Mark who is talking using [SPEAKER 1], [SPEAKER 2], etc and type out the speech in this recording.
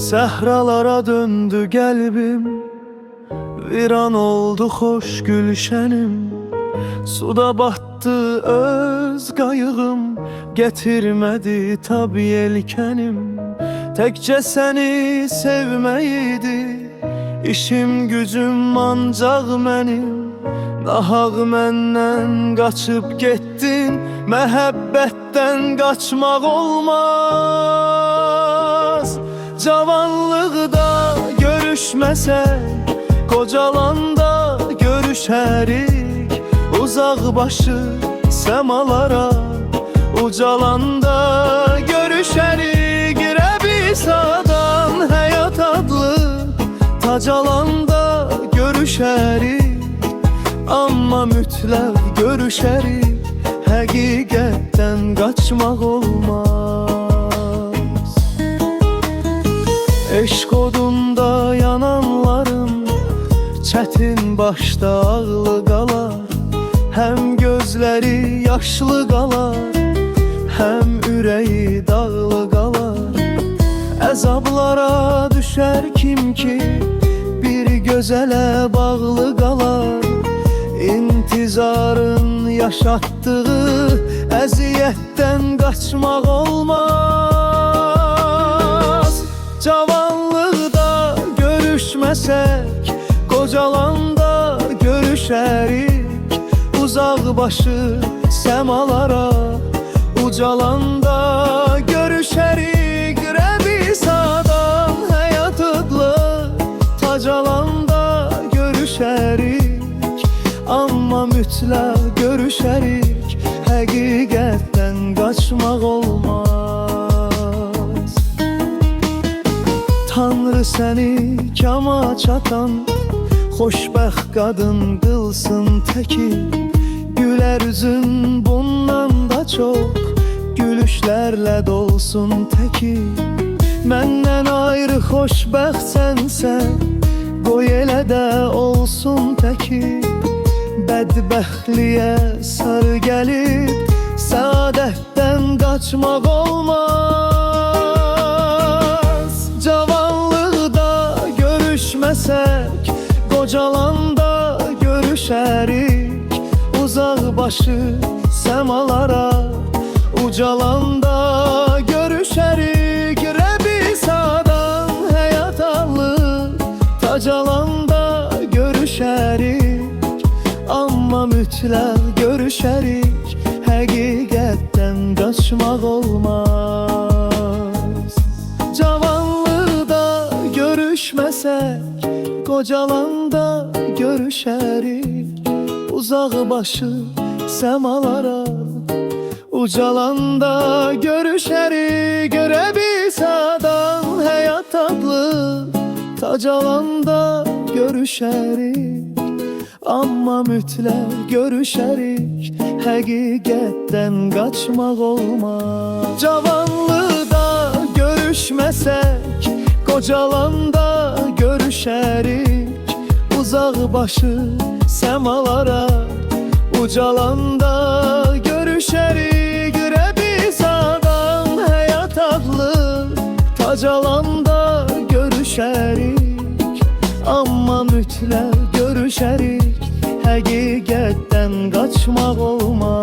[SPEAKER 1] Səhralara döndü qəlbim, viran oldu xoş gülşənim. Suda batdı öz qayığım, getirmədi tab yelkənim. Təkcə səni sevməyidi, işim gücüm ancaq mənim. Nahaq məndən qaçıb getdin, məhəbbətdən qaçmaq olmaz. Cavanlıqda görüşməsək, qocalanda görüşərik. Uzaq başı səmalara, ucalanda görüşərik. Rəbisadan həyat adlı tac alanda görüşərik. Amma mütləq görüşərik, həqiqətdən qaçmaq olmaz. Eşq odunda yananların çətin başda ağlı qalar. Həm gözləri yaşlı qalar, həm ürəyi dağlı qalar. Əzablara düşər kim ki bir gözələ bağlı qalar. İntizarın yaşatdığı əziyyətdən qaçmaq olmaz. Cavanlıqda görüşməsək, qocalanda görüşərik. Uzaq başı səmalara, ucalanda görüşərik. Rəbisadan həyat adlı tac alanda görüşərik. Amma mütləq görüşərik, həqiqətdən qaçmaq olmaz. Tanrı səni kama çatan xoşbəxt qadın qılsın təki. Gülər üzün bundan da çox, gülüşlərlə dolsun təki. Məndən ayrı xoşbəxt sənsən, qoy elə də olsun təki. Bədbəxtliyə sarı gəlib, səadətdən qaçmaq olmaz. Cavanlıqda görüşməsək, qocalanda görüşərik. Uzaq başı səmalara, ucalanda görüşərik. Rəbisadan həyat allı tac alanda görüşərik. Amma mütləq görüşərik, həqiqətdən qaçmaq olmaz. Cavanlıqda görüşməsək, qocalanda görüşərik. Uzaq başı səmalara, ucalanda görüşərik. Rəbisadan həyat adlı tac alanda görüşərik. Amma mütləq görüşərik, həqiqətdən qaçmaq olmaz. Cavanlıqda görüşməsək, qocalanda görüşərik. Uzaq başı səmalara, ucalanda görüşərik. Rəbisadan həyat adlı tac alanda görüşərik. Amma mütləq görüşərik, həqiqətdən qaçmaq olmaz.